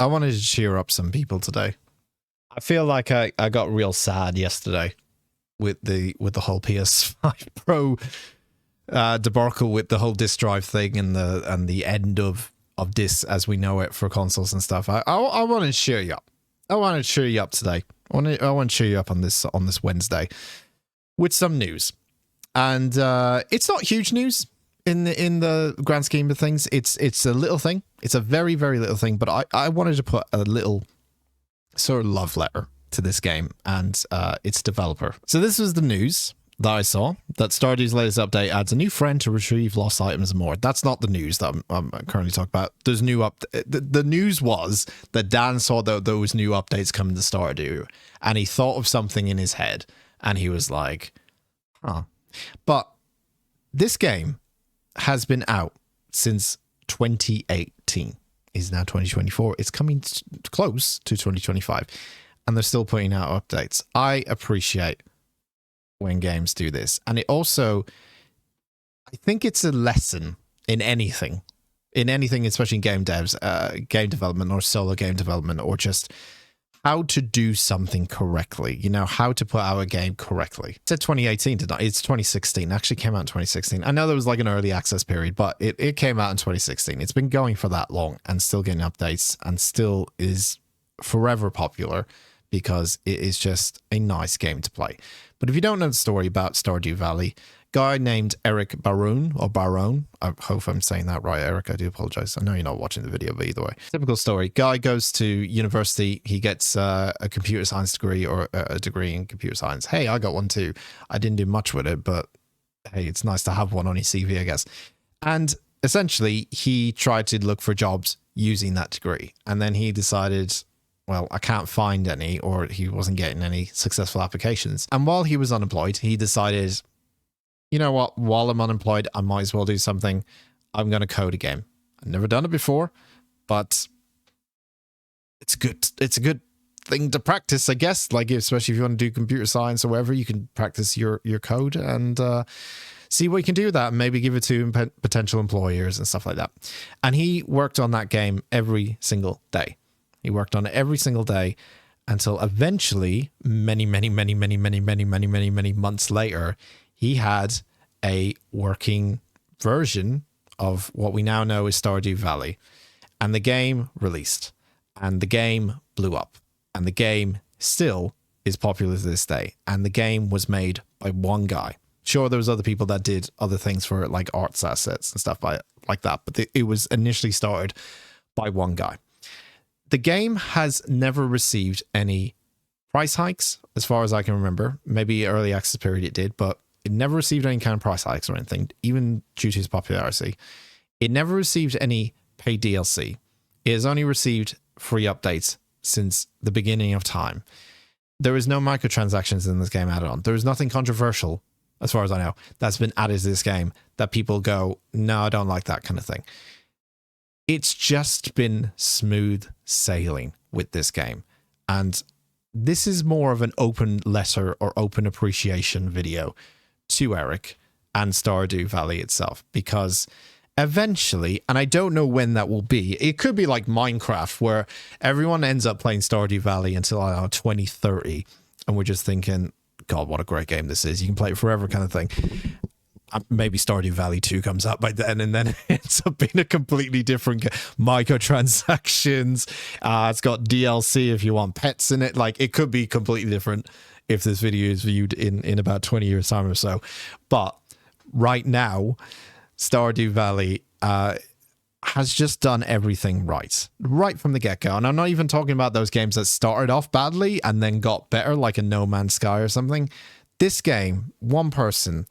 I wanted to cheer up some people today. I feel like I got real sad yesterday with the whole PS5 Pro debacle with the whole disk drive thing and the end of discs as we know it for consoles and stuff. I want to cheer you up. I want to cheer you up today. I want to cheer you up on this Wednesday with some news, and it's not huge news in the grand scheme of things. It's a little thing. It's a very, very little thing, but I wanted to put a little sort of love letter to this game and its developer. So this was the news that I saw, that Stardew's latest update adds a new friend to retrieve lost items and more. That's not the news that I'm currently talking about. There's new the news was that Dan saw those new updates coming to Stardew, and he thought of something in his head, and he was like, huh. But this game has been out since 2018. It's now 2024. It's coming close to 2025, and they're still putting out updates. I appreciate when games do this, and it also, I think it's a lesson in anything, especially in game devs, game development, or solo game development, or just how to do something correctly. You know, how to put out a game correctly. It said 2018, did not? It's 2016. It actually came out in 2016. I know there was like an early access period, but it came out in 2016. It's been going for that long and still getting updates and still is forever popular because it is just a nice game to play. But if you don't know the story about Stardew Valley, guy named Eric Barone, I hope I'm saying that right, Eric, I do apologize. I know you're not watching the video, but either way. Typical story. Guy goes to university, he gets a computer science degree, or a degree in computer science. Hey, I got one too. I didn't do much with it, but hey, it's nice to have one on your CV, I guess. And essentially, he tried to look for jobs using that degree. And then he decided, well, I can't find any, or he wasn't getting any successful applications. And while he was unemployed, he decided, you know what, while I'm unemployed, I might as well do something. I'm going to code a game. I've never done it before, but it's good. It's a good thing to practice, I guess. Like, especially if you want to do computer science or whatever, you can practice your code and see what you can do with that, and maybe give it to potential employers and stuff like that. And he worked on that game every single day. He worked on it every single day until eventually, many months later, he had a working version of what we now know as Stardew Valley. And the game released. And the game blew up. And the game still is popular to this day. And the game was made by one guy. Sure, there was other people that did other things for it, like arts assets and stuff like that. But it was initially started by one guy. The game has never received any price hikes, as far as I can remember. Maybe early access period it did, but it never received any kind of price hikes or anything, even due to its popularity. It never received any paid DLC. It has only received free updates since the beginning of time. There is no microtransactions in this game added on. There is nothing controversial, as far as I know, that's been added to this game that people go, no, I don't like that kind of thing. It's just been smooth sailing with this game. And this is more of an open letter or open appreciation video to Eric and Stardew Valley itself, because eventually, and I don't know when that will be, it could be like Minecraft, where everyone ends up playing Stardew Valley until, I don't know, 2030, and we're just thinking, God, what a great game this is. You can play it forever kind of thing. Maybe Stardew Valley 2 comes out by then, and then it ends up being a completely different microtransactions. It's got DLC if you want pets in it. Like, it could be completely different if this video is viewed in about 20 years time or so. But right now, Stardew Valley has just done everything right from the get-go. And I'm not even talking about those games that started off badly and then got better, like a No Man's Sky or something. This game, one person,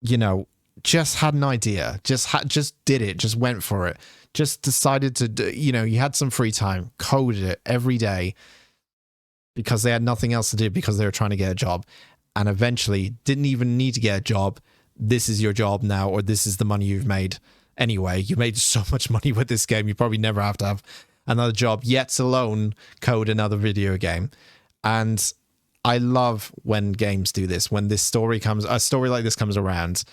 you know, just had an idea, just did it, just went for it, just decided to do, you know, you had some free time, coded it every day because they had nothing else to do, because they were trying to get a job, and eventually didn't even need to get a job. This is your job now, or this is the money you've made anyway. You made so much money with this game, you probably never have to have another job, yet alone code another video game. And I love when games do this, when a story like this comes around,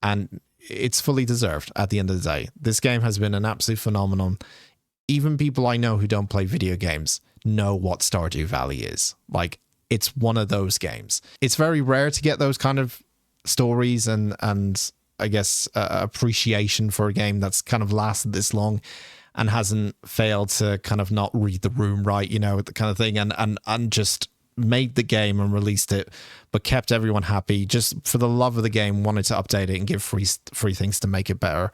and it's fully deserved at the end of the day. This game has been an absolute phenomenon. even people I know who don't play video games know what Stardew Valley is. Like, it's one of those games. It's very rare to get those kind of stories and I guess appreciation for a game that's kind of lasted this long and hasn't failed to kind of not read the room right, you know, the kind of thing, and just made the game and released it, but kept everyone happy just for the love of the game, wanted to update it and give free things to make it better.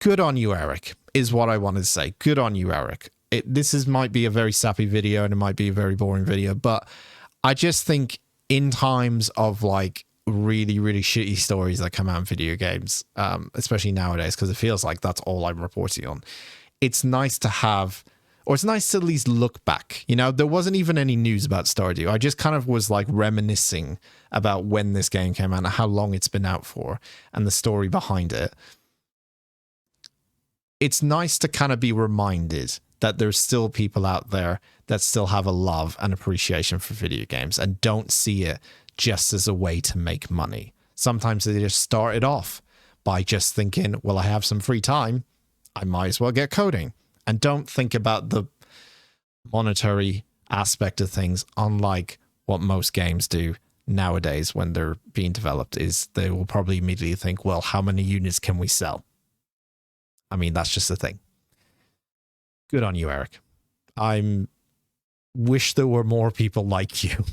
Good on you, Eric, is what I wanted to say. Good on you, Eric. This might be a very sappy video and it might be a very boring video, but I just think in times of like really, really shitty stories that come out in video games, especially nowadays, because it feels like that's all I'm reporting on, it's nice to have, or it's nice to at least look back. You know, there wasn't even any news about Stardew. I just kind of was like reminiscing about when this game came out and how long it's been out for and the story behind it. It's nice to kind of be reminded that there's still people out there that still have a love and appreciation for video games and don't see it just as a way to make money. Sometimes they just start it off by just thinking, well, I have some free time, I might as well get coding, and don't think about the monetary aspect of things, unlike what most games do nowadays when they're being developed, is they will probably immediately think, well, how many units can we sell? I mean, that's just the thing. Good on you, Eric. I wish there were more people like you.